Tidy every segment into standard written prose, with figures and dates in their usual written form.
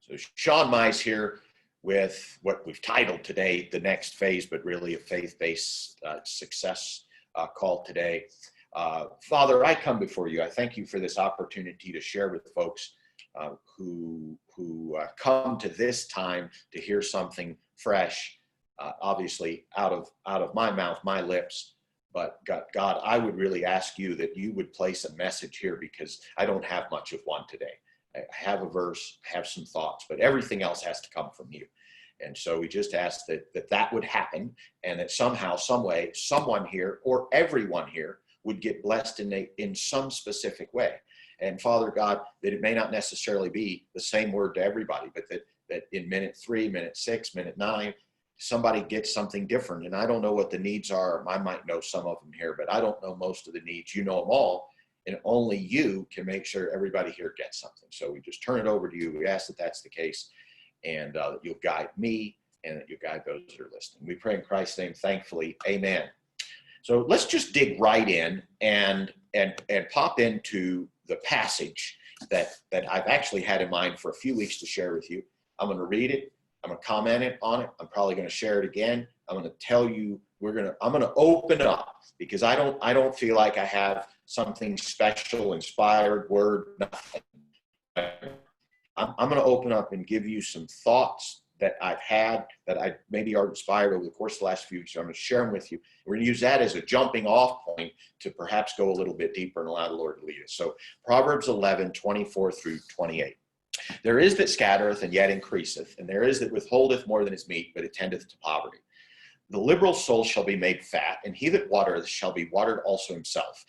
So Sean Mize here with what we've titled today, The Next Phase, but really a faith-based success call today. Father, I come before you. I thank you for this opportunity to share with folks who come to this time to hear something fresh, obviously out of my mouth, my lips. But God, I would really ask you that you would place a message here, because I don't have much of one today. I have a verse, have some thoughts, but everything else has to come from you. And so we just ask that would happen, and that somehow, some way, someone here or everyone here would get blessed in some specific way. And Father God, that it may not necessarily be the same word to everybody, but that in minute 3, minute 6, minute 9, somebody gets something different. And I don't know what the needs are. I might know some of them here, but I don't know most of the needs. You know them all. And only you can make sure everybody here gets something. So we just turn it over to you. We ask that that's the case, and that you'll guide me and that you'll guide those that are listening. We pray in Christ's name, thankfully. Amen. So let's just dig right in and pop into the passage that I've actually had in mind for a few weeks to share with you. I'm going to read it. I'm going to comment on it. I'm probably going to share it again. I'm going to tell you, I'm going to open up, because I don't feel like I have something special, inspired word, nothing. I'm going to open up and give you some thoughts that I've had that I maybe are inspired over the course of the last few weeks. So I'm going to share them with you. We're going to use that as a jumping off point to perhaps go a little bit deeper and allow the Lord to lead us. So Proverbs 11, 24 through 28. There is that scattereth and yet increaseth, and there is that withholdeth more than is meet, but attendeth to poverty. The liberal soul shall be made fat, and he that watereth shall be watered also himself.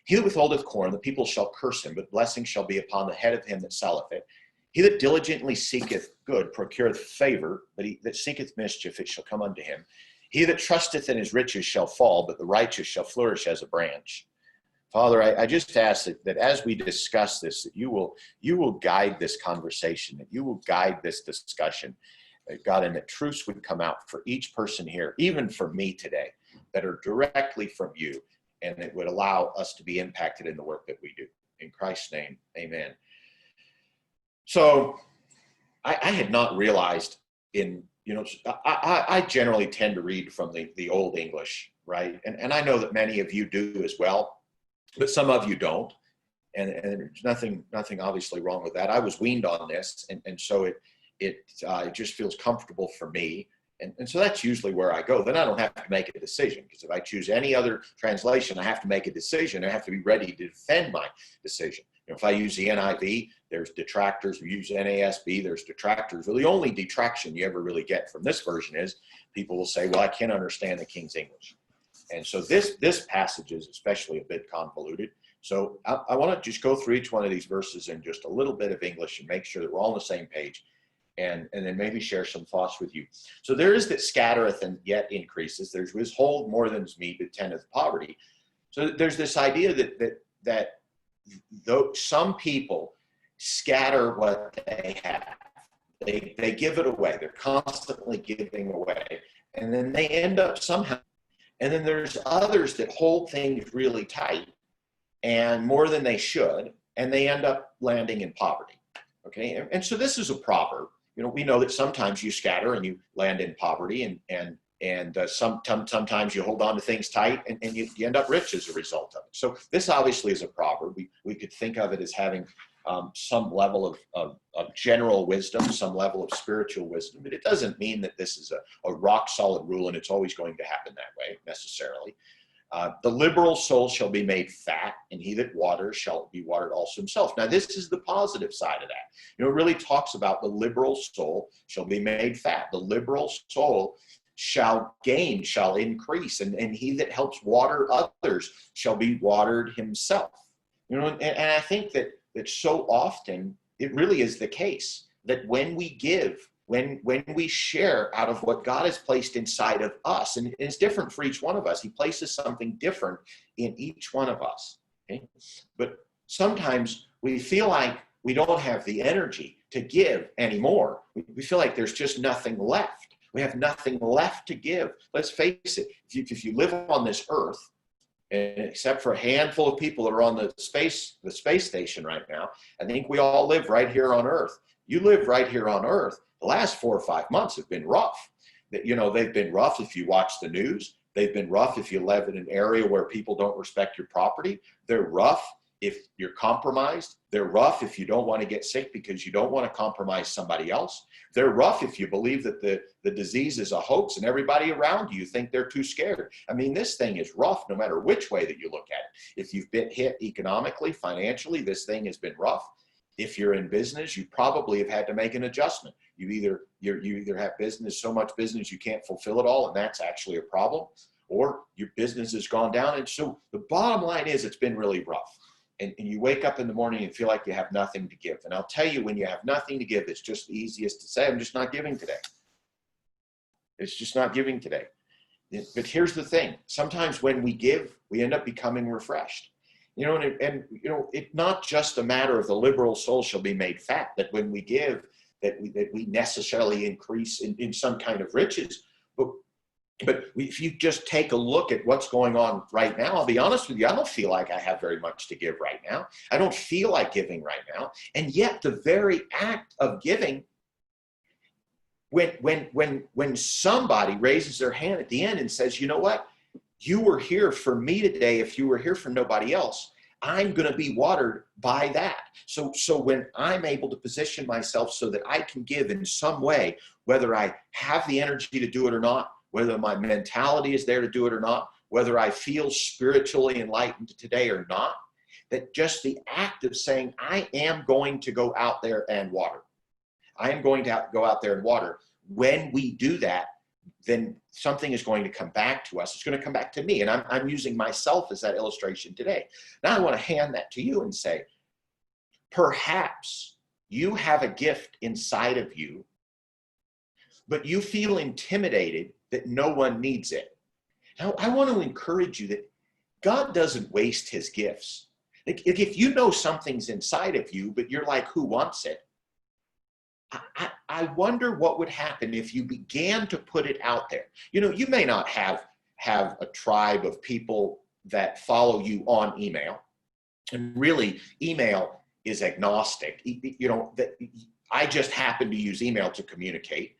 He that withholdeth corn, the people shall curse him, but blessing shall be upon the head of him that selleth it. He that diligently seeketh good procureth favor, but he that seeketh mischief, it shall come unto him. He that trusteth in his riches shall fall, but the righteous shall flourish as a branch. Father, I just ask that as we discuss this, that you will guide this conversation, that you will guide this discussion, God, and that truths would come out for each person here, even for me today, that are directly from you, and it would allow us to be impacted in the work that we do. In Christ's name, amen. So I had not realized I generally tend to read from the Old English, right? And I know that many of you do as well, but some of you don't. And there's nothing obviously wrong with that. I was weaned on this, and so it just feels comfortable for me. And so that's usually where I go. Then I don't have to make a decision, because if I choose any other translation, I have to make a decision. I have to be ready to defend my decision. If I use the NIV, there's detractors. If you use NASB, there's detractors. Well, the only detraction you ever really get from this version is people will say, well, I can't understand the King's English. And so this passage is especially a bit convoluted. So I want to just go through each one of these verses in just a little bit of English and make sure that we're all on the same page, and then maybe share some thoughts with you. So there is that scattereth and yet increases. There's withhold more than is meet, but tendeth poverty. So there's this idea that though some people scatter what they have, they give it away. They're constantly giving away, and then they end up somehow. And then there's others that hold things really tight and more than they should, and they end up landing in poverty. Okay, and so this is a proverb. We know that sometimes you scatter and you land in poverty, and sometimes you hold on to things tight and you end up rich as a result of it. So this obviously is a proverb. We could think of it as having some level of general wisdom, some level of spiritual wisdom, but it doesn't mean that this is a rock solid rule and it's always going to happen that way necessarily. The liberal soul shall be made fat, and he that waters shall be watered also himself. Now, this is the positive side of that. It really talks about the liberal soul shall be made fat. The liberal soul shall gain, shall increase, and he that helps water others shall be watered himself. And I think that so often it really is the case that when we give, when we share out of what God has placed inside of us, and it's different for each one of us. He places something different in each one of us. Okay? But sometimes we feel like we don't have the energy to give anymore. We feel like there's just nothing left. We have nothing left to give. Let's face it, if you live on this earth, and except for a handful of people that are on the space station right now, I think we all live right here on earth. You live right here on earth. The last 4 or 5 months have been rough. You know, they've been rough if you watch the news. They've been rough if you live in an area where people don't respect your property. They're rough if you're compromised. They're rough if you don't want to get sick because you don't want to compromise somebody else. They're rough if you believe that the disease is a hoax and everybody around you think they're too scared. I mean, this thing is rough no matter which way that you look at it. If you've been hit economically, financially, this thing has been rough. If you're in business, you probably have had to make an adjustment. You either have business, so much business you can't fulfill it all, and that's actually a problem, or your business has gone down. And so the bottom line is it's been really rough. And you wake up in the morning and feel like you have nothing to give. And I'll tell you, when you have nothing to give, it's just the easiest to say, I'm just not giving today. It's just not giving today. But here's the thing. Sometimes when we give, we end up becoming refreshed. You know, and you know, it's not just a matter of the liberal soul shall be made fat, that when we give, that we necessarily increase in some kind of riches. But if you just take a look at what's going on right now, I'll be honest with you, I don't feel like I have very much to give right now. I don't feel like giving right now. And yet the very act of giving, when somebody raises their hand at the end and says, you know what, you were here for me today. If you were here for nobody else, I'm going to be watered by that. So when I'm able to position myself so that I can give in some way, whether I have the energy to do it or not, whether my mentality is there to do it or not, whether I feel spiritually enlightened today or not, that just the act of saying, I am going to go out there and water. I am going to go out there and water. When we do that, then something is going to come back to us. It's going to come back to me. And I'm using myself as that illustration today. Now I want to hand that to you and say, perhaps you have a gift inside of you, but you feel intimidated that no one needs it. Now, I want to encourage you that God doesn't waste his gifts. Like, if you know something's inside of you, but you're like, who wants it? I wonder what would happen if you began to put it out there. You know, you may not have a tribe of people that follow you on email. And really, email is agnostic. You know, that I just happen to use email to communicate.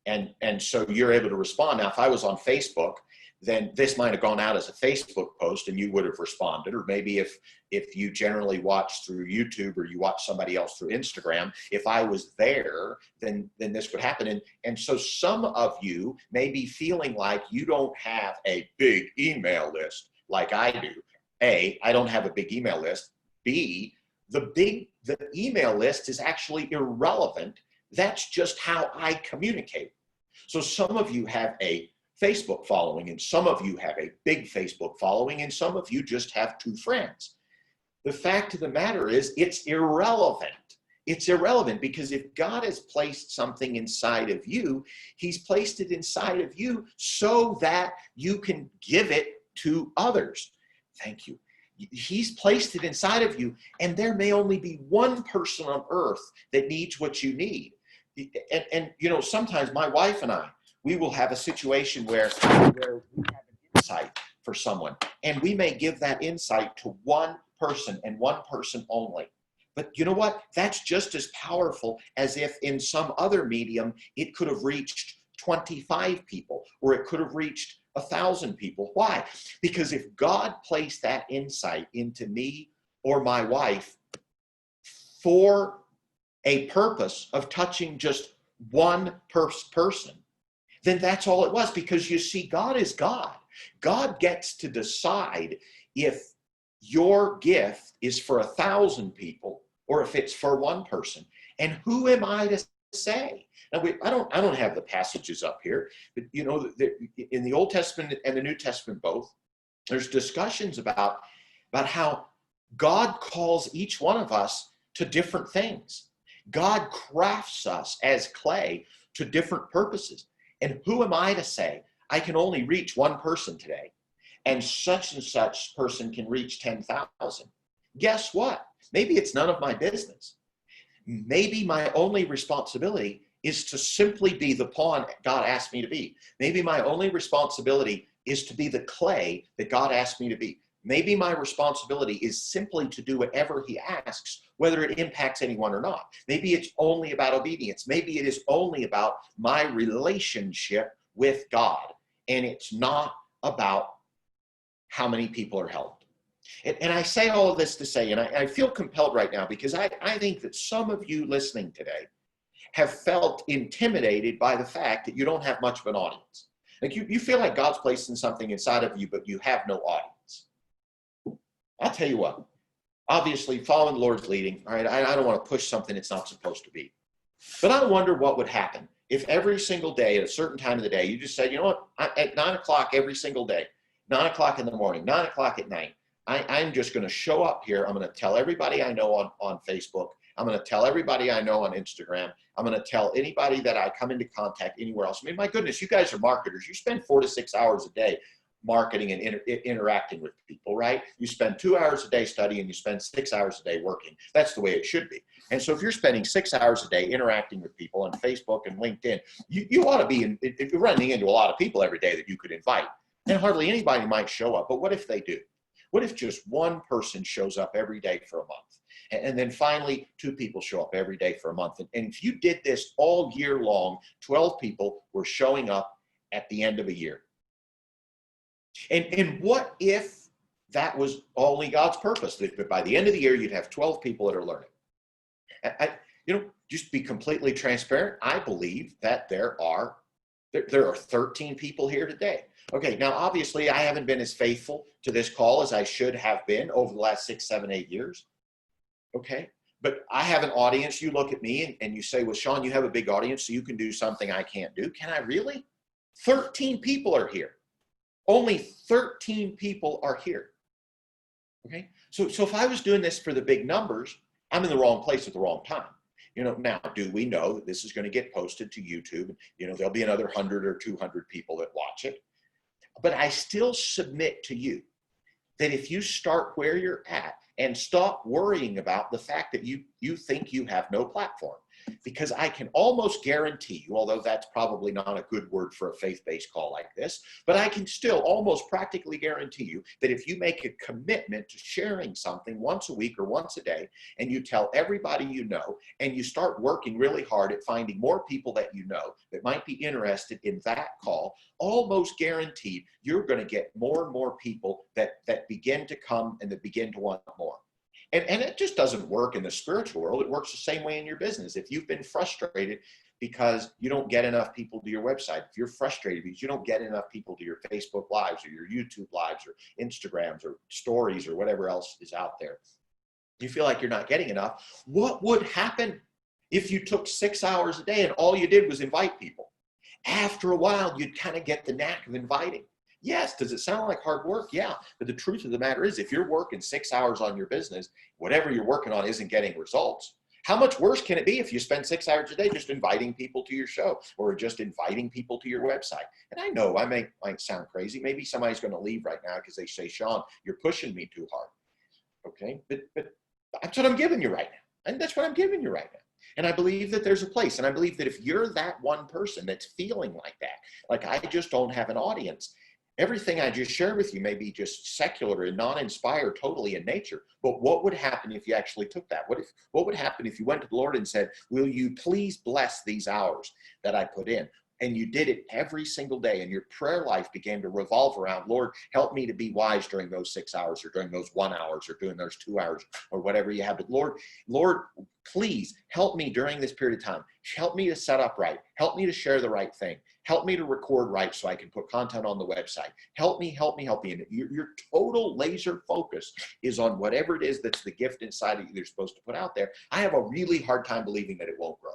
And so you're able to respond. Now, if I was on Facebook, then this might have gone out as a Facebook post and you would have responded. Or maybe if you generally watch through YouTube or you watch somebody else through Instagram, if I was there, then this would happen. And so some of you may be feeling like you don't have a big email list like I do. A, I don't have a big email list. B, the email list is actually irrelevant. That's just how I communicate. So some of you have a Facebook following, and some of you have a big Facebook following, and some of you just have 2 friends. The fact of the matter is, it's irrelevant. It's irrelevant because if God has placed something inside of you, he's placed it inside of you so that you can give it to others. Thank you. He's placed it inside of you, and there may only be one person on earth that needs what you need. And you know, sometimes my wife and I, we will have a situation where we have an insight for someone, and we may give that insight to one person and one person only. But you know what? That's just as powerful as if in some other medium, it could have reached 25 people, or it could have reached 1,000 people. Why? Because if God placed that insight into me or my wife for a purpose of touching just one person, then that's all it was. Because you see, God is God. God gets to decide if your gift is for 1,000 people or if it's for one person. And who am I to say? Now, I don't have the passages up here, but you know, in the Old Testament and the New Testament both, there's discussions about how God calls each one of us to different things. God crafts us as clay to different purposes. And who am I to say, I can only reach one person today, and such person can reach 10,000? Guess what? Maybe it's none of my business. Maybe my only responsibility is to simply be the pawn God asked me to be. Maybe my only responsibility is to be the clay that God asked me to be. Maybe my responsibility is simply to do whatever he asks whether it impacts anyone or not. Maybe it's only about obedience. Maybe it is only about my relationship with God, and it's not about how many people are helped. And I say all of this to say, and I feel compelled right now because I think that some of you listening today have felt intimidated by the fact that you don't have much of an audience. Like you feel like God's placing something inside of you, but you have no audience. I'll tell you what, obviously following the Lord's leading, all right, I don't want to push something it's not supposed to be. But I wonder what would happen if every single day at a certain time of the day, you just said, you know what, at 9 o'clock every single day, 9 o'clock in the morning, 9 o'clock at night, I'm just going to show up here. I'm going to tell everybody I know on Facebook. I'm going to tell everybody I know on Instagram. I'm going to tell anybody that I come into contact anywhere else. I mean, my goodness, you guys are marketers. You spend 4 to 6 hours a day marketing and interacting with people, right? You spend 2 hours a day studying, you spend 6 hours a day working. That's the way it should be. And so if you're spending 6 hours a day interacting with people on Facebook and LinkedIn, you ought to be you're running into a lot of people every day that you could invite. And hardly anybody might show up. But what if they do? What if just one person shows up every day for a month? And then finally, 2 people show up every day for a month. And if you did this all year long, 12 people were showing up at the end of a year. And what if that was only God's purpose? That by the end of the year, you'd have 12 people that are learning. Just be completely transparent. I believe that there are 13 people here today. Okay, now obviously I haven't been as faithful to this call as I should have been over the last 6, 7, 8 years. Okay, but I have an audience. You look at me and you say, well, Sean, you have a big audience, so you can do something I can't do. Can I really? 13 people are here. Only 13 people are here. Okay, so if I was doing this for the big numbers, I'm in the wrong place at the wrong time. Now, do we know that this is going to get posted to YouTube? There'll be another 100 or 200 people that watch it. But I still submit to you that if you start where you're at and stop worrying about the fact that you think you have no platform, because I can almost guarantee you, although that's probably not a good word for a faith-based call like this, but I can still almost practically guarantee you that if you make a commitment to sharing something once a week or once a day, and you tell everybody you know, and you start working really hard at finding more people that you know that might be interested in that call, almost guaranteed you're going to get more and more people that begin to come and that begin to want more. And it just doesn't work in the spiritual world. It works the same way in your business. If you've been frustrated because you don't get enough people to your website, if you're frustrated because you don't get enough people to your Facebook Lives or your YouTube Lives or Instagrams or stories or whatever else is out there, you feel like you're not getting enough, what would happen if you took 6 hours a day and all you did was invite people? After a while, you'd kind of get the knack of inviting. Yes, does it sound like hard work? Yeah, but the truth of the matter is, if you're working 6 hours on your business, whatever you're working on isn't getting results. How much worse can it be if you spend 6 hours a day just inviting people to your show or just inviting people to your website? And I know I might sound crazy. Maybe somebody's going to leave right now because they say, Sean, you're pushing me too hard. Okay, but that's what I'm giving you right now. And that's what I'm giving you right now. And I believe that there's a place. And I believe that if you're that one person that's feeling like that, like I just don't have an audience, everything I just shared with you may be just secular and non-inspired totally in nature. But what would happen if you actually took that? What would happen if you went to the Lord and said, will you please bless these hours that I put in? And you did it every single day, and your prayer life began to revolve around, Lord, help me to be wise during those 6 hours or during those 1 hour or during those 2 hours or whatever you have. But Lord, please help me during this period of time. Help me to set up right. Help me to share the right thing. Help me to record right so I can put content on the website. Help me. And your total laser focus is on whatever it is that's the gift inside of you you're supposed to put out there. I have a really hard time believing that it won't grow.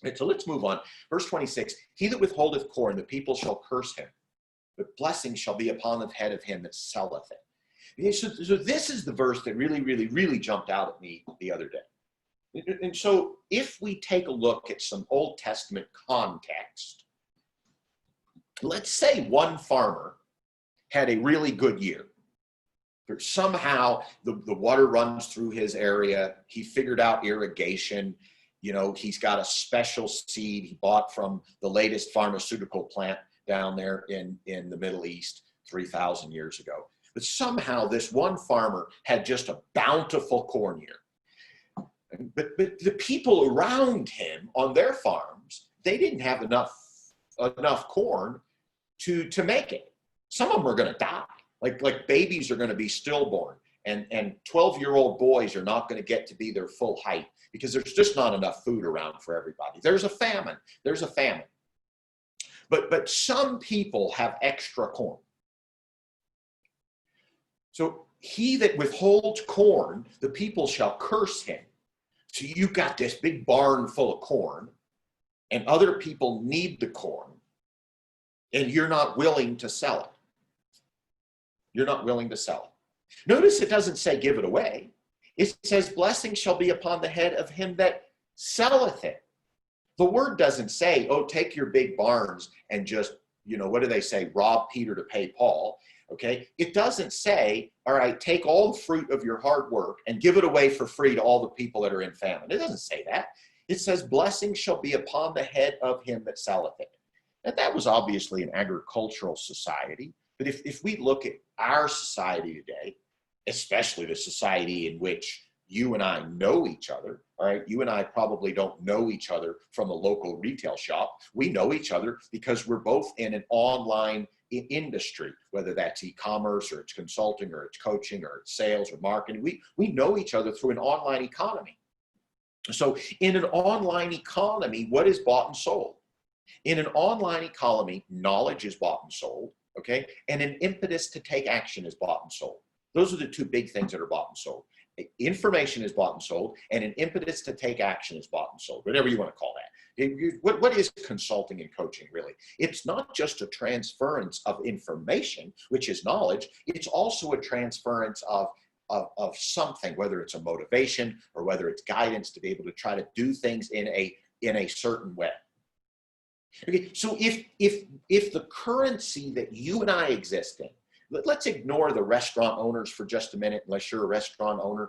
And so let's move on. Verse 26, he that withholdeth corn, the people shall curse him, but blessing shall be upon the head of him that selleth it. So this is the verse that really jumped out at me the other day. And so if we take a look at some Old Testament context, let's say one farmer had a really good year. Somehow the water runs through his area. He figured out irrigation. He's got a special seed he bought from the latest pharmaceutical plant down there in the Middle East 3,000 years ago. But somehow this one farmer had just a bountiful corn year. But the people around him on their farms, they didn't have enough corn to make it. Some of them are going to die. Like babies are going to be stillborn, and 12-year-old boys are not going to get to be their full height because there's just not enough food around for everybody. There's a famine. There's a famine. But some people have extra corn. So he that withholds corn, the people shall curse him. So you've got this big barn full of corn, and other people need the corn, and you're not willing to sell it. You're not willing to sell it. Notice it doesn't say give it away. It says blessing shall be upon the head of him that selleth it. The word doesn't say, oh, take your big barns and just, what do they say? Rob Peter to pay Paul. Okay. It doesn't say, all right, take all the fruit of your hard work and give it away for free to all the people that are in famine. It doesn't say that. It says blessing shall be upon the head of him that selleth it. And that was obviously an agricultural society. But if we look at our society today, especially the society in which you and I know each other, all right, you and I probably don't know each other from a local retail shop. We know each other because we're both in an online industry, whether that's e-commerce or it's consulting or it's coaching or it's sales or marketing. We know each other through an online economy. So in an online economy, what is bought and sold? In an online economy, knowledge is bought and sold, okay? And an impetus to take action is bought and sold. Those are the two big things that are bought and sold. Information is bought and sold, and an impetus to take action is bought and sold, whatever you want to call that. What is consulting and coaching, really? It's not just a transference of information, which is knowledge. It's also a transference of something, whether it's a motivation or whether it's guidance to be able to try to do things in a certain way. Okay, so if the currency that you and I exist in, let's ignore the restaurant owners for just a minute, unless you're a restaurant owner.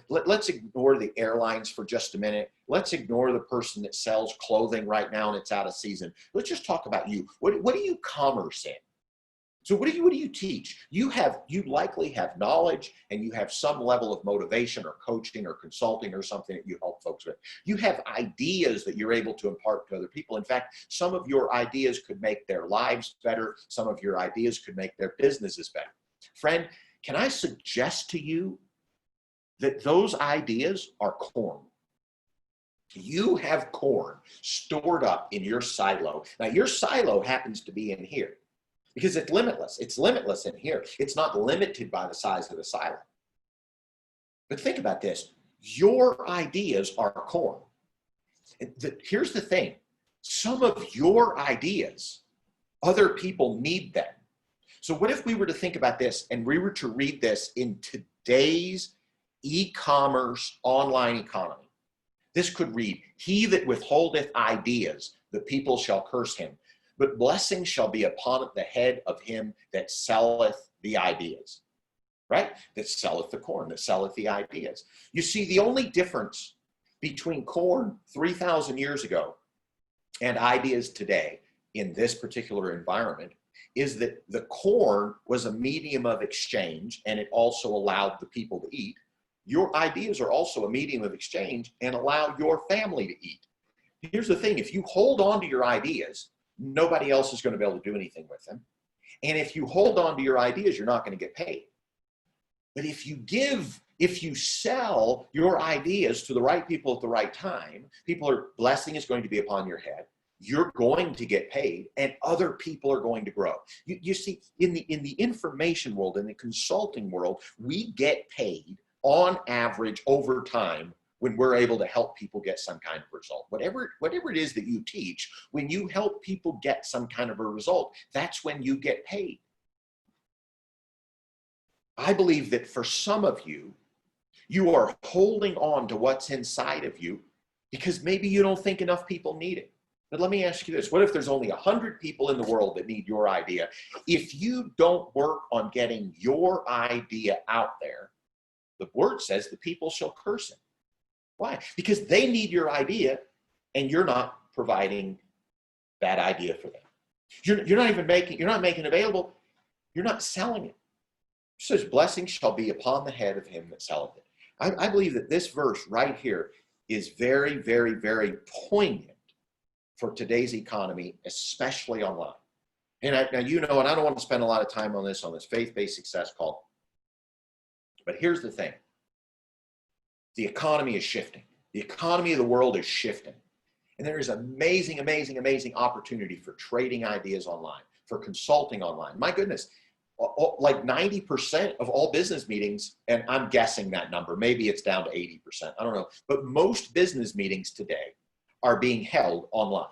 Let's ignore the airlines for just a minute. Let's ignore the person that sells clothing right now and it's out of season. Let's just talk about you. What do you commerce in? So what do you teach? You likely have knowledge, and you have some level of motivation or coaching or consulting or something that you help folks with. You have ideas that you're able to impart to other people. In fact, some of your ideas could make their lives better. Some of your ideas could make their businesses better. Friend, can I suggest to you that those ideas are corn? You have corn stored up in your silo. Now, your silo happens to be in here, because it's limitless. It's limitless in here. It's not limited by the size of the silo. But think about this. Your ideas are corn. Here's the thing. Some of your ideas, other people need them. So what if we were to think about this and we were to read this in today's e-commerce online economy? This could read, he that withholdeth ideas, the people shall curse him. But blessing shall be upon the head of him that selleth the ideas, right? That selleth the corn, that selleth the ideas. You see, the only difference between corn 3,000 years ago and ideas today in this particular environment is that the corn was a medium of exchange, and it also allowed the people to eat. Your ideas are also a medium of exchange and allow your family to eat. Here's the thing. If you hold on to your ideas, nobody else is going to be able to do anything with them. And if you hold on to your ideas, you're not going to get paid. But if you sell your ideas to the right people at the right time, blessing is going to be upon your head. You're going to get paid, and other people are going to grow. You see, in the information world, in the consulting world, we get paid on average over time when we're able to help people get some kind of result. Whatever it is that you teach, when you help people get some kind of a result, that's when you get paid. I believe that for some of you, you are holding on to what's inside of you because maybe you don't think enough people need it. But let me ask you this. What if there's only 100 people in the world that need your idea? If you don't work on getting your idea out there, the word says the people shall curse him. Why? Because they need your idea, and you're not providing that idea for them. You're not making it available. You're not selling it. It says, blessing shall be upon the head of him that selleth it. I believe that this verse right here is very, very, very poignant for today's economy, especially online. And now, you know, and I don't want to spend a lot of time on this faith-based success call, but here's the thing. The economy is shifting. The economy of the world is shifting. And there is amazing, amazing, amazing opportunity for trading ideas online, for consulting online. My goodness, like 90% of all business meetings, and I'm guessing that number, maybe it's down to 80%, I don't know, but most business meetings today are being held online.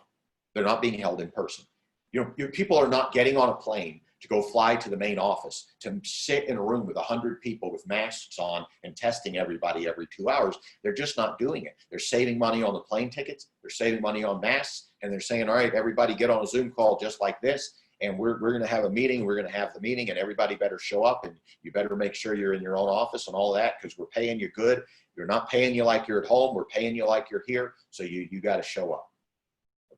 They're not being held in person. You know, people are not getting on a plane to go fly to the main office, to sit in a room with 100 people with masks on and testing everybody every 2 hours. They're just not doing it. They're saving money on the plane tickets. They're saving money on masks. And they're saying, all right, everybody get on a Zoom call just like this. And we're going to have a meeting. We're going to have the meeting and everybody better show up. And you better make sure you're in your own office and all that, because we're paying you good. You're not paying you like you're at home. We're paying you like you're here. So you got to show up.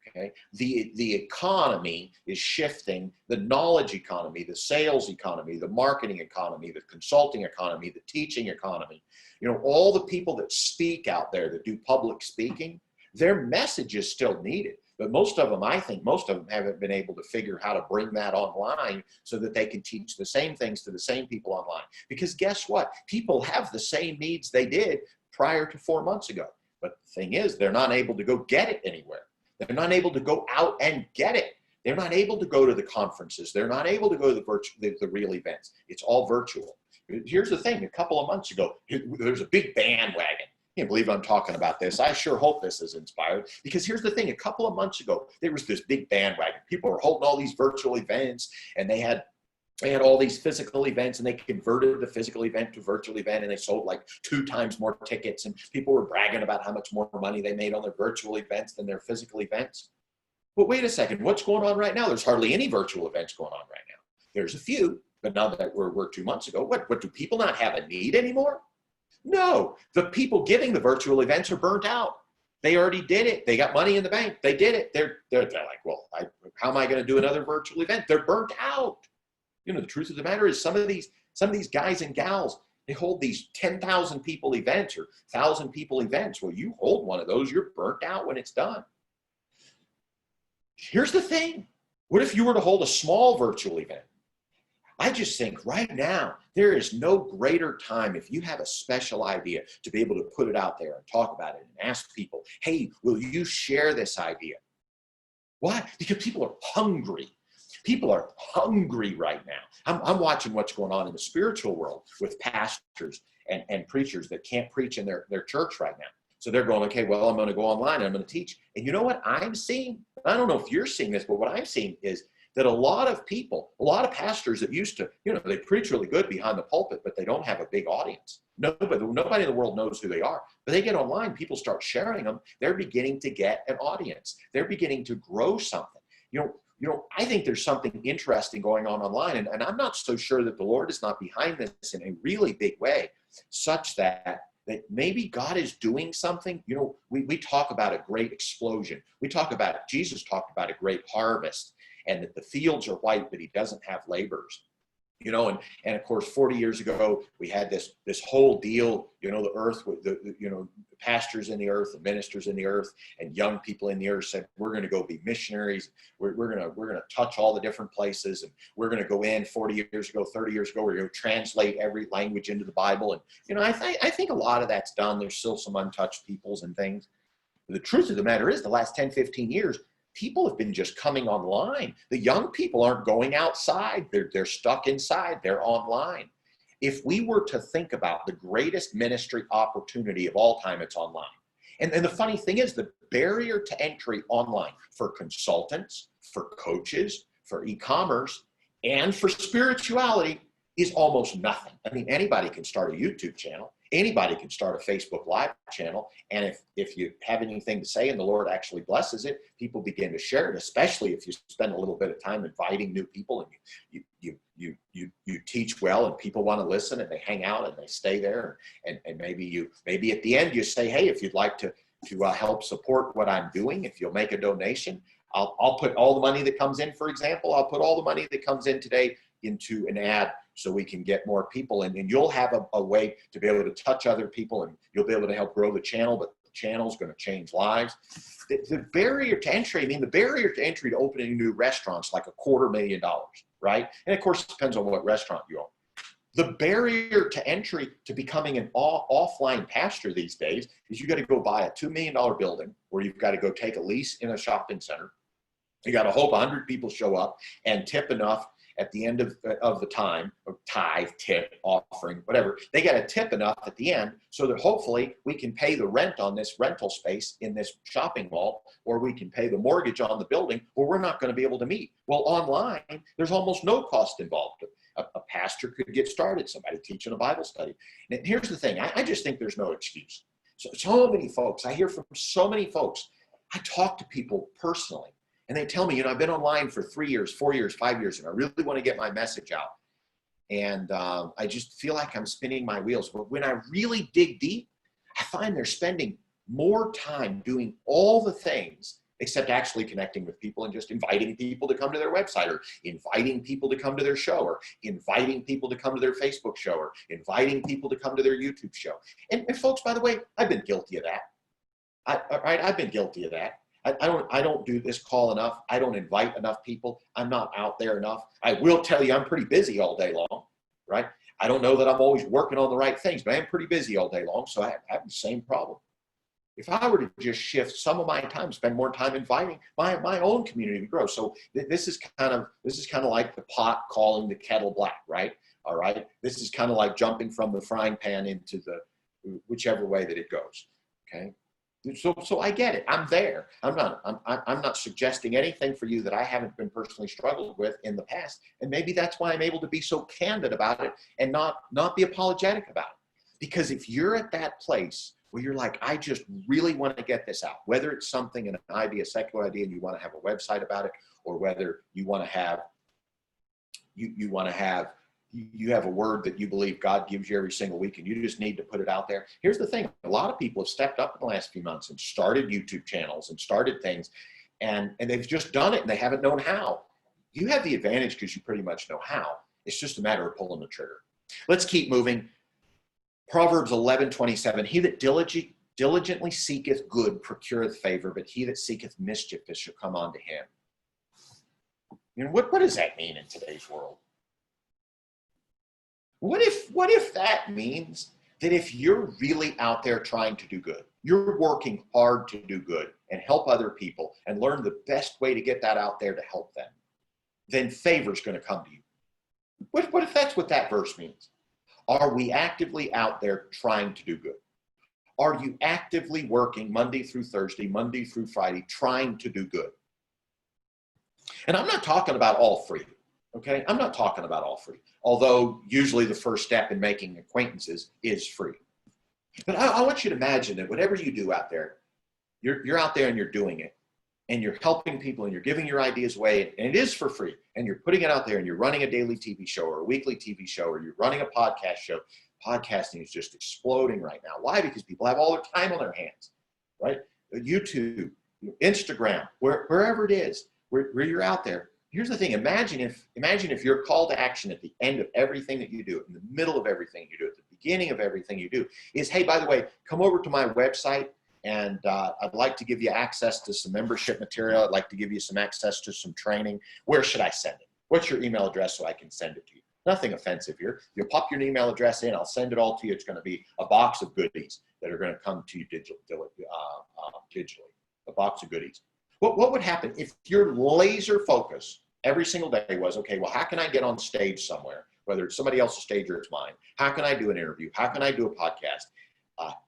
Okay. The economy is shifting. The knowledge economy, the sales economy, the marketing economy, the consulting economy, the teaching economy, you know, all the people that speak out there that do public speaking, their message is still needed. But most of them, I think most of them haven't been able to figure how to bring that online so that they can teach the same things to the same people online. Because guess what? People have the same needs they did prior to 4 months ago. But the thing is, they're not able to go get it anywhere. They're not able to go out and get it. They're not able to go to the conferences. They're not able to go to the real events. It's all virtual. Here's the thing. A couple of months ago, there's a big bandwagon. I can't believe I'm talking about this. I sure hope this is inspired, because here's the thing. A couple of months ago, there was this big bandwagon. People were holding all these virtual events, and they had all these physical events, and they converted the physical event to virtual event, and they sold like 2 times more tickets, and people were bragging about how much more money they made on their virtual events than their physical events. But wait a second, what's going on right now? There's hardly any virtual events going on right now. There's a few, but now that we're 2 months ago, what do people not have a need anymore? No, the people giving the virtual events are burnt out. They already did it. They got money in the bank. They did it. They're like, well, how am I going to do another virtual event? They're burnt out. You know, the truth of the matter is some of these guys and gals, they hold these 10,000 people events or 1,000 people events. Well, you hold one of those, you're burnt out when it's done. Here's the thing. What if you were to hold a small virtual event? I just think right now, there is no greater time, if you have a special idea, to be able to put it out there and talk about it and ask people, hey, will you share this idea? Why? Because people are hungry. People are hungry right now. I'm watching what's going on in the spiritual world with pastors and preachers that can't preach in their church right now. So they're going, okay, well, I'm going to go online and I'm going to teach. And you know what I'm seeing? I don't know if you're seeing this, but what I'm seeing is that a lot of people, a lot of pastors that used to, you know, they preach really good behind the pulpit, but they don't have a big audience. Nobody in the world knows who they are. But they get online, people start sharing them. They're beginning to get an audience. They're beginning to grow something. You know, I think there's something interesting going on online, and I'm not so sure that the Lord is not behind this in a really big way, such that maybe God is doing something. You know, we talk about a great explosion. Jesus talked about a great harvest, and that the fields are white, but he doesn't have laborers. You know, and of course, 40 years ago, we had this whole deal, you know, the earth with the pastors in the earth and ministers in the earth and young people in the earth said, we're going to go be missionaries. We're going to touch all the different places, and we're going to go in 40 years ago, 30 years ago, we're going to translate every language into the Bible. And, you know, I think a lot of that's done. There's still some untouched peoples and things. But the truth of the matter is the last 10, 15 years, people have been just coming online. The young people aren't going outside. They're stuck inside. They're online. If we were to think about the greatest ministry opportunity of all time, it's online. And the funny thing is, the barrier to entry online for consultants, for coaches, for e-commerce, and for spirituality is almost nothing. I mean, anybody can start a YouTube channel. Anybody can start a Facebook Live channel. And if you have anything to say and the Lord actually blesses it, people begin to share it, especially if you spend a little bit of time inviting new people and you teach well and people want to listen and they hang out and they stay there. And maybe at the end you say, hey, if you'd like to help support what I'm doing, if you'll make a donation, I'll put all the money that comes in, for example, I'll put all the money that comes in today into an ad so we can get more people, and you'll have a way to be able to touch other people, and you'll be able to help grow the channel, but the channel's going to change lives. The barrier to entry, I mean, the barrier to entry to opening new restaurants, like $250,000, right? And of course, it depends on what restaurant you own. The barrier to entry to becoming an offline pastor these days is you got to go buy a $2 million building, or you've got to go take a lease in a shopping center. You got to hope 100 people show up and tip enough at the end of the time, or tithe, tip, offering, whatever. They got to tip enough at the end so that hopefully we can pay the rent on this rental space in this shopping mall, or we can pay the mortgage on the building, or we're not going to be able to meet. Well, online, there's almost no cost involved. A pastor could get started, somebody teaching a Bible study. And here's the thing, I just think there's no excuse. So many folks, I hear from so many folks, I talk to people personally, and they tell me, you know, I've been online for 3 years, 4 years, 5 years, and I really want to get my message out. And I just feel like I'm spinning my wheels. But when I really dig deep, I find they're spending more time doing all the things except actually connecting with people and just inviting people to come to their website, or inviting people to come to their show, or inviting people to come to their Facebook show, or inviting people to come to their YouTube show. And folks, by the way, I've been guilty of that. I've been guilty of that. I don't do this call enough. I don't invite enough people. I'm not out there enough. I will tell you I'm pretty busy all day long, right? I don't know that I'm always working on the right things, but I am pretty busy all day long, so I have the same problem. If I were to just shift some of my time, spend more time inviting my own community to grow. So this is kind of like the pot calling the kettle black, right? All right. This is kind of like jumping from the frying pan into the whichever way that it goes. Okay. So I get it. I'm there. I'm not suggesting anything for you that I haven't been personally struggled with in the past. And maybe that's why I'm able to be so candid about it and not be apologetic about it. Because if you're at that place where you're like, I just really want to get this out, whether it's something, an idea, a secular idea, and you want to have a website about it, or whether you want to have, you have a word that you believe God gives you every single week and you just need to put it out there. Here's the thing. A lot of people have stepped up in the last few months and started YouTube channels and started things, and they've just done it and they haven't known how. You have the advantage because you pretty much know how. It's just a matter of pulling the trigger. Let's keep moving. Proverbs 11:27, he that diligently seeketh good procureth favor, but he that seeketh mischief shall come unto him. You know, what does that mean in today's world? What if that means that if you're really out there trying to do good, you're working hard to do good and help other people and learn the best way to get that out there to help them, then favor's going to come to you. What if that's what that verse means? Are we actively out there trying to do good? Are you actively working Monday through Thursday, Monday through Friday, trying to do good? And I'm not talking about all free, okay? I'm not talking about all free, although usually the first step in making acquaintances is free. But I want you to imagine that whatever you do out there, you're out there and you're doing it, and you're helping people and you're giving your ideas away, and it is for free, and you're putting it out there, and you're running a daily TV show or a weekly TV show, or you're running a podcast show. Podcasting is just exploding right now. Why? Because people have all their time on their hands, right? YouTube, Instagram, wherever it is, where you're out there. Here's the thing. Imagine if your call to action at the end of everything that you do, in the middle of everything you do, at the beginning of everything you do, is, hey, by the way, come over to my website, and I'd like to give you access to some membership material. I'd like to give you some access to some training. Where should I send it? What's your email address so I can send it to you? Nothing offensive here. You'll pop your email address in. I'll send it all to you. It's going to be a box of goodies that are going to come to you digitally. A box of goodies. What would happen if your laser focus every single day was, okay, well, how can I get on stage somewhere, whether it's somebody else's stage or it's mine? How can I do an interview? How can I do a podcast?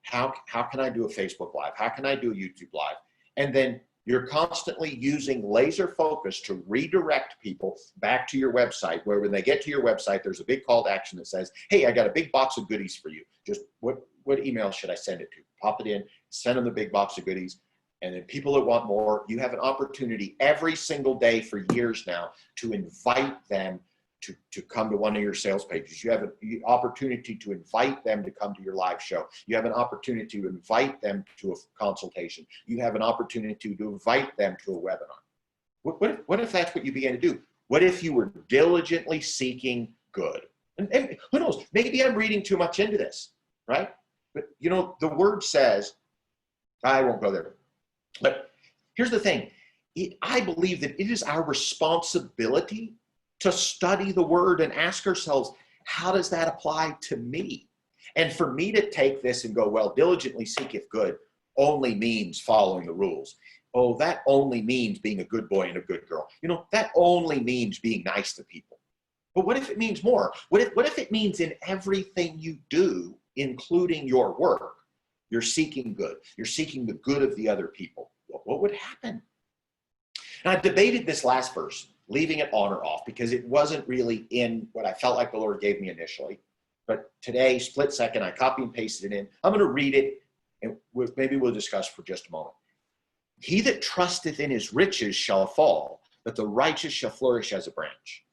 How can I do a Facebook Live? How can I do a YouTube Live? And then you're constantly using laser focus to redirect people back to your website, where when they get to your website, there's a big call to action that says, hey, I got a big box of goodies for you. Just what email should I send it to? Pop it in, send them the big box of goodies. And then people that want more, you have an opportunity every single day for years now to invite them to come to one of your sales pages. You have an opportunity to invite them to come to your live show. You have an opportunity to invite them to a consultation. You have an opportunity to invite them to a webinar. What if that's what you began to do? What if you were diligently seeking good? And who knows, maybe I'm reading too much into this, right? But you know, the word says, I won't go there. But here's the thing. I believe that it is our responsibility to study the word and ask ourselves, how does that apply to me? And for me to take this and go, well, diligently seeketh good only means following the rules. Oh, that only means being a good boy and a good girl. You know, that only means being nice to people. But what if it means more? What if it means in everything you do, including your work, you're seeking good. You're seeking the good of the other people. What would happen? And I debated this last verse, leaving it on or off, because it wasn't really in what I felt like the Lord gave me initially. But today, split second, I copy and pasted it in. I'm going to read it, and maybe we'll discuss for just a moment. He that trusteth in his riches shall fall, but the righteous shall flourish as a branch.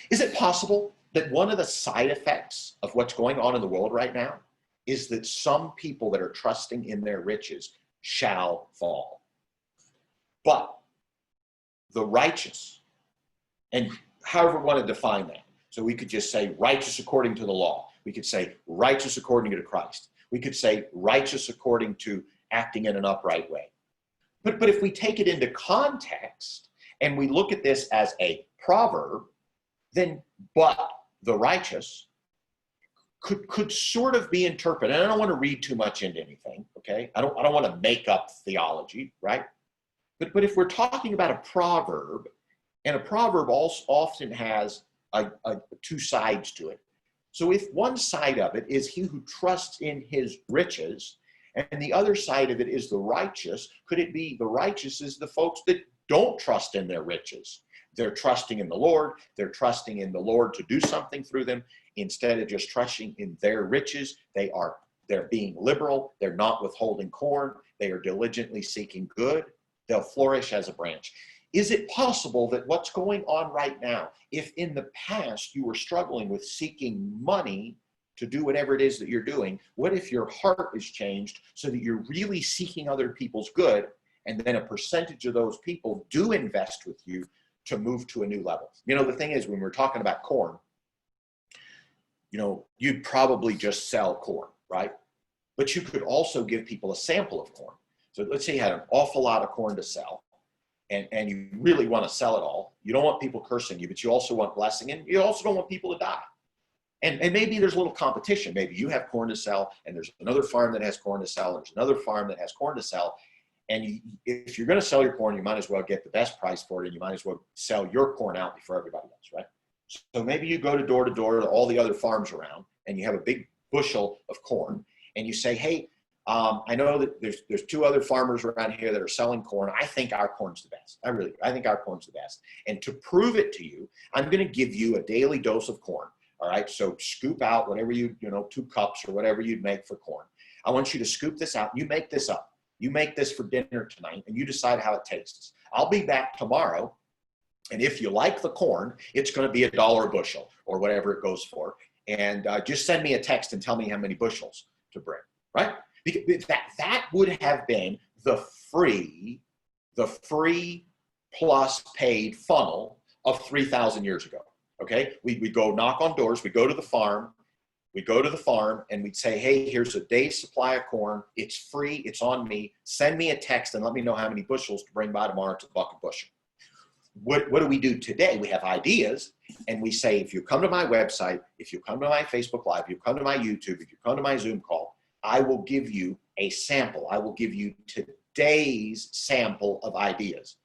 Is it possible that one of the side effects of what's going on in the world right now is that some people that are trusting in their riches shall fall? But the righteous, and however we want to define that. So we could just say righteous according to the law. We could say righteous according to Christ. We could say righteous according to acting in an upright way. But if we take it into context and we look at this as a proverb, then but the righteous could sort of be interpreted. And I don't want to read too much into anything, okay? I don't want to make up theology, right? But if we're talking about a proverb, and a proverb also often has two sides to it. So if one side of it is he who trusts in his riches, and the other side of it is the righteous, could it be the righteous is the folks that don't trust in their riches? They're trusting in the Lord. They're trusting in the Lord to do something through them. Instead of just trusting in their riches, they're being liberal. They're not withholding corn. They are diligently seeking good. They'll flourish as a branch. Is it possible that what's going on right now, if in the past you were struggling with seeking money to do whatever it is that you're doing, what if your heart is changed so that you're really seeking other people's good, and then a percentage of those people do invest with you to move to a new level? You know, the thing is, when we're talking about corn, you know, you'd probably just sell corn, right? But you could also give people a sample of corn. So let's say you had an awful lot of corn to sell, and you really want to sell it all. You don't want people cursing you, but you also want blessing, and you also don't want people to die. And maybe there's a little competition. Maybe you have corn to sell, and there's another farm that has corn to sell, and there's another farm that has corn to sell. And if you're going to sell your corn, you might as well get the best price for it, and you might as well sell your corn out before everybody else, right? So maybe you go door to all the other farms around, and you have a big bushel of corn, and you say, hey, I know that there's two other farmers around here that are selling corn. I think our corn's the best. I think our corn's the best. And to prove it to you, I'm going to give you a daily dose of corn. All right. So scoop out whatever 2 cups or whatever you'd make for corn. I want you to scoop this out. You make this up. You make this for dinner tonight, and you decide how it tastes. I'll be back tomorrow. And if you like the corn, it's going to be $1 a bushel or whatever it goes for. And just send me a text and tell me how many bushels to bring, right? Because that would have been the free plus paid funnel of 3,000 years ago. Okay, we go knock on doors, we go to the farm, and we'd say, hey, here's a day's supply of corn. It's free, it's on me. Send me a text and let me know how many bushels to bring by tomorrow. It's $1 a bushel. What do we do today? We have ideas, and we say, if you come to my website, if you come to my Facebook Live, if you come to my YouTube, if you come to my Zoom call, I will give you a sample. I will give you today's sample of ideas.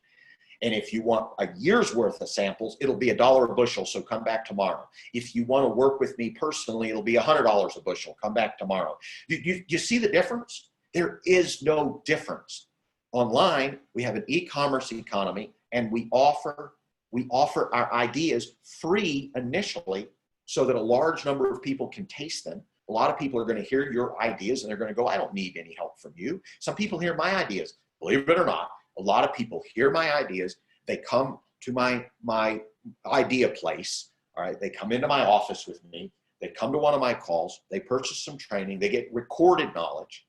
And if you want a year's worth of samples, it'll be $1 a bushel, so come back tomorrow. If you want to work with me personally, it'll be $100 a bushel. Come back tomorrow. You see the difference? There is no difference. Online, we have an e-commerce economy, and we offer our ideas free initially so that a large number of people can taste them. A lot of people are going to hear your ideas, and they're going to go, I don't need any help from you. Some people hear my ideas. Believe it or not, a lot of people hear my ideas. They come to my idea place. All right. They come into my office with me. They come to one of my calls. They purchase some training. They get recorded knowledge.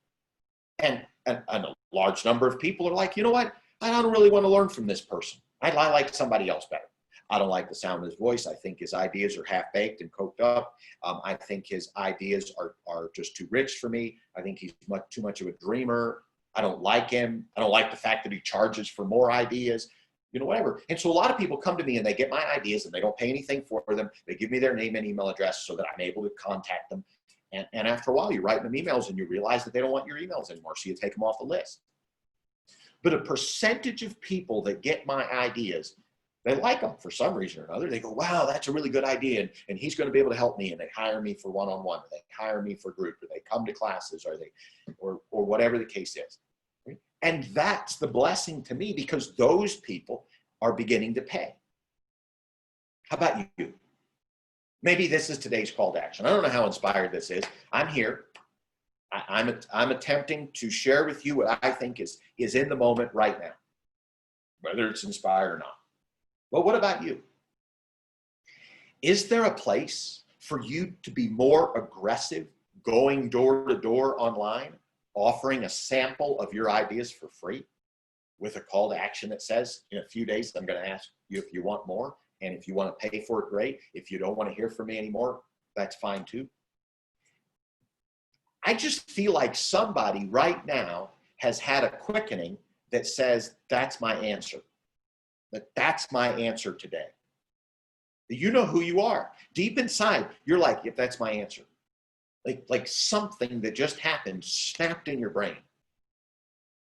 And a large number of people are like, you know what? I don't really want to learn from this person. I like somebody else better. I don't like the sound of his voice. I think his ideas are half-baked and coked up. I think his ideas are just too rich for me. I think he's too much of a dreamer. I don't like him. I don't like the fact that he charges for more ideas, whatever. And so a lot of people come to me and they get my ideas and they don't pay anything for them. They give me their name and email address so that I'm able to contact them. And after a while, you're writing them emails and you realize that they don't want your emails anymore. So you take them off the list. But a percentage of people that get my ideas, they like them for some reason or another. They go, wow, that's a really good idea. And he's going to be able to help me. And they hire me for one-on-one, or they hire me for group, or they come to classes, or whatever the case is. And that's the blessing to me, because those people are beginning to pay. How about you? Maybe this is today's call to action. I don't know how inspired this is. I'm here. I'm attempting to share with you what I think is in the moment right now, whether it's inspired or not. But what about you? Is there a place for you to be more aggressive, going door to door online, offering a sample of your ideas for free with a call to action that says, in a few days, I'm going to ask you if you want more. And if you want to pay for it, great. If you don't want to hear from me anymore, that's fine too. I just feel like somebody right now has had a quickening that says, that's my answer. That's my answer today. You know who you are. Deep inside, you're like, yep, that's my answer. Like something that just happened snapped in your brain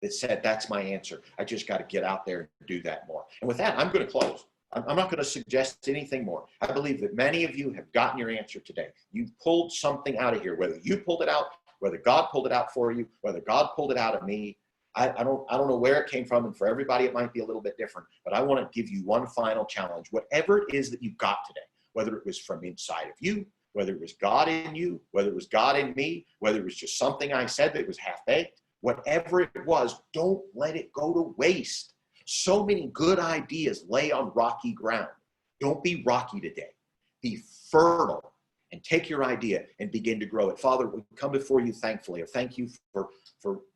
that said, that's my answer. I just got to get out there and do that more. And with that, I'm going to close. I'm not going to suggest anything more. I believe that many of you have gotten your answer today. You pulled something out of here, whether you pulled it out, whether God pulled it out for you, whether God pulled it out of me. I don't know where it came from, and for everybody it might be a little bit different, but I want to give you one final challenge. Whatever it is that you got today, whether it was from inside of you, whether it was God in you, whether it was God in me, whether it was just something I said that was half-baked, whatever it was, don't let it go to waste. So many good ideas lay on rocky ground. Don't be rocky today. Be fertile and take your idea and begin to grow it. Father, we come before you thankfully. Thank you for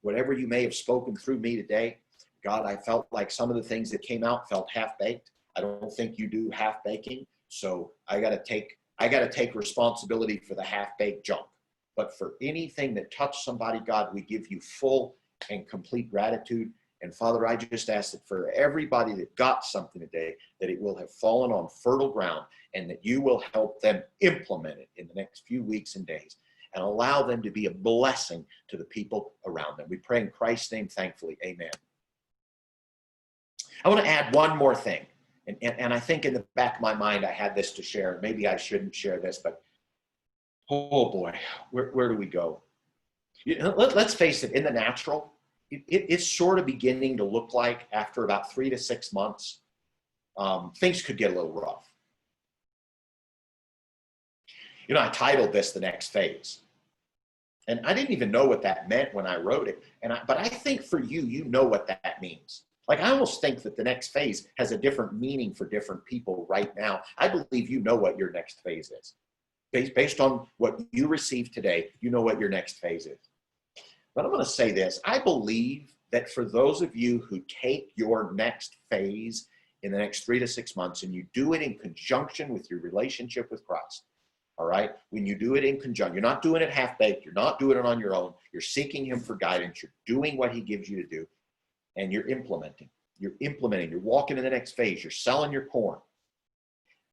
whatever you may have spoken through me today. God, I felt like some of the things that came out felt half-baked. I don't think you do half-baking. So I got to take responsibility for the half-baked junk. But for anything that touched somebody, God, we give you full and complete gratitude. And Father, I just ask that for everybody that got something today, that it will have fallen on fertile ground and that you will help them implement it in the next few weeks and days and allow them to be a blessing to the people around them. We pray in Christ's name, thankfully. Amen. I want to add one more thing. And I think in the back of my mind, I had this to share. Maybe I shouldn't share this, but oh boy, where do we go? Let's face it, in the natural, it's sort of beginning to look like after about 3 to 6 months, things could get a little rough. I titled this The Next Phase. And I didn't even know what that meant when I wrote it. But I think for you, you know what that means. Like, I almost think that the next phase has a different meaning for different people right now. I believe you know what your next phase is. Based on what you received today, you know what your next phase is. But I'm going to say this. I believe that for those of you who take your next phase in the next 3 to 6 months and you do it in conjunction with your relationship with Christ, all right? When you do it in conjunction, you're not doing it half-baked. You're not doing it on your own. You're seeking him for guidance. You're doing what he gives you to do, and you're implementing. You're walking in the next phase. You're selling your corn.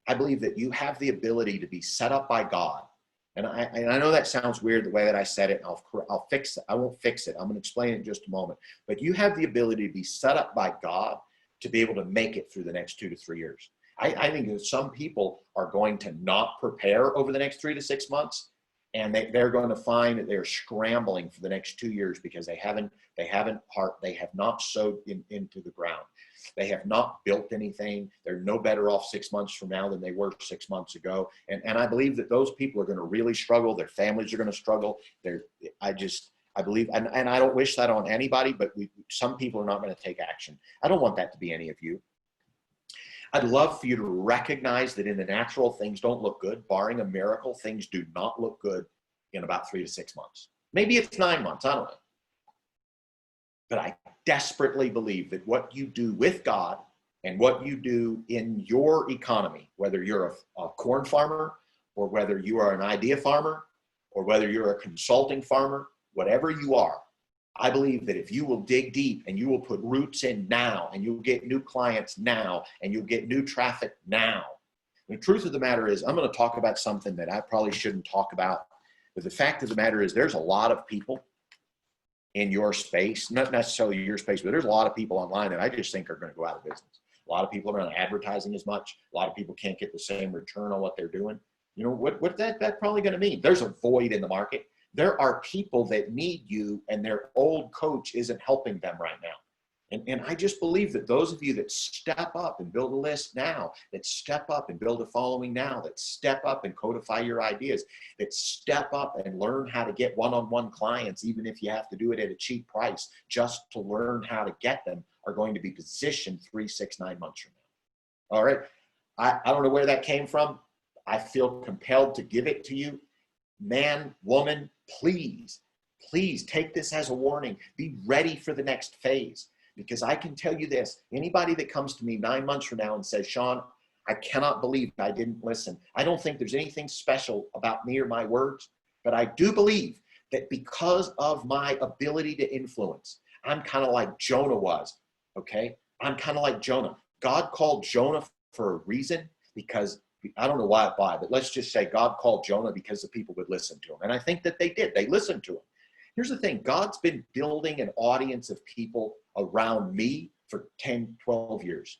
I believe that you have the ability to be set up by God. And I know that sounds weird the way that I said it. I'll fix it. I won't fix it. I'm going to explain it in just a moment. But you have the ability to be set up by God to be able to make it through the next 2 to 3 years. I think that some people are going to not prepare over the next 3 to 6 months, and they're going to find that they're scrambling for the next 2 years because they have not sowed into the ground. They have not built anything. They're no better off 6 months from now than they were 6 months ago. And I believe that those people are going to really struggle. Their families are going to struggle. I believe, and I don't wish that on anybody, but some people are not going to take action. I don't want that to be any of you. I'd love for you to recognize that in the natural, things don't look good. Barring a miracle, things do not look good in about 3 to 6 months. Maybe it's 9 months, I don't know. But I desperately believe that what you do with God and what you do in your economy, whether you're a corn farmer or whether you are an idea farmer or whether you're a consulting farmer, whatever you are, I believe that if you will dig deep and you will put roots in now and you'll get new clients now and you'll get new traffic now. The truth of the matter is, I'm going to talk about something that I probably shouldn't talk about. But the fact of the matter is, there's a lot of people in your space, not necessarily your space, but there's a lot of people online that I just think are going to go out of business. A lot of people are not advertising as much. A lot of people can't get the same return on what they're doing. You know, what that's probably going to mean? There's a void in the market. There are people that need you and their old coach isn't helping them right now. And I just believe that those of you that step up and build a list now, that step up and build a following now, that step up and codify your ideas, that step up and learn how to get one-on-one clients, even if you have to do it at a cheap price, just to learn how to get them, are going to be positioned 3, 6, 9 months from now. All right. I don't know where that came from. I feel compelled to give it to you. Man, woman, please, please take this as a warning. Be ready for the next phase. Because I can tell you this, anybody that comes to me 9 months from now and says, Sean, I cannot believe I didn't listen. I don't think there's anything special about me or my words, but I do believe that because of my ability to influence, I'm kind of like Jonah was, okay? I'm kind of like Jonah. God called Jonah for a reason, because I don't know why, but let's just say God called Jonah because the people would listen to him. And I think that they did. They listened to him. Here's the thing. God's been building an audience of people around me for 10, 12 years.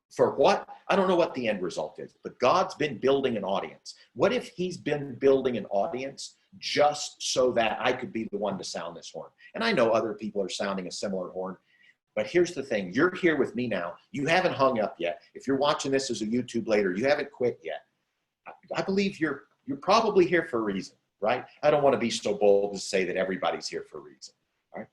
For what? I don't know what the end result is, but God's been building an audience. What if he's been building an audience just so that I could be the one to sound this horn? And I know other people are sounding a similar horn, but here's the thing. You're here with me now. You haven't hung up yet. If you're watching this as a YouTube later, you haven't quit yet. I believe you're probably here for a reason. Right? I don't want to be so bold to say that everybody's here for a reason. Right?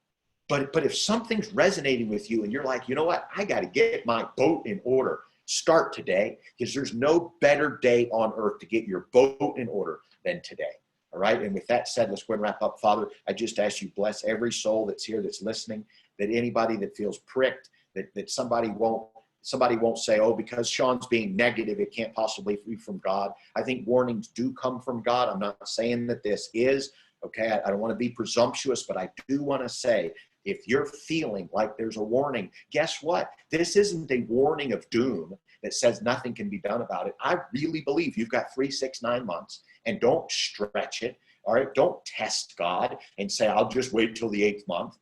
But if something's resonating with you and you're like, you know what? I got to get my boat in order. Start today, because there's no better day on earth to get your boat in order than today. All right. And with that said, let's go and wrap up. Father, I just ask you bless every soul that's here, that's listening, that anybody that feels pricked, that somebody won't say, oh, because Sean's being negative, it can't possibly be from God. I think warnings do come from God. I'm not saying that this is, okay? I don't want to be presumptuous, but I do want to say, if you're feeling like there's a warning, guess what? This isn't a warning of doom that says nothing can be done about it. I really believe you've got 3, 6, 9 months, and don't stretch it, all right? Don't test God and say, I'll just wait till the 8th month.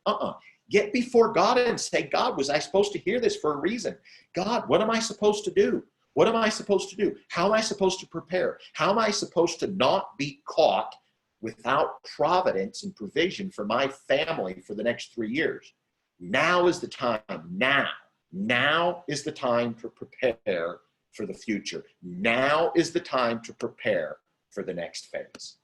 Get before God and say, God, was I supposed to hear this for a reason? God, what am I supposed to do? What am I supposed to do? How am I supposed to prepare? How am I supposed to not be caught without providence and provision for my family for the next 3 years? Now is the time. Now is the time to prepare for the future. Now is the time to prepare for the next phase.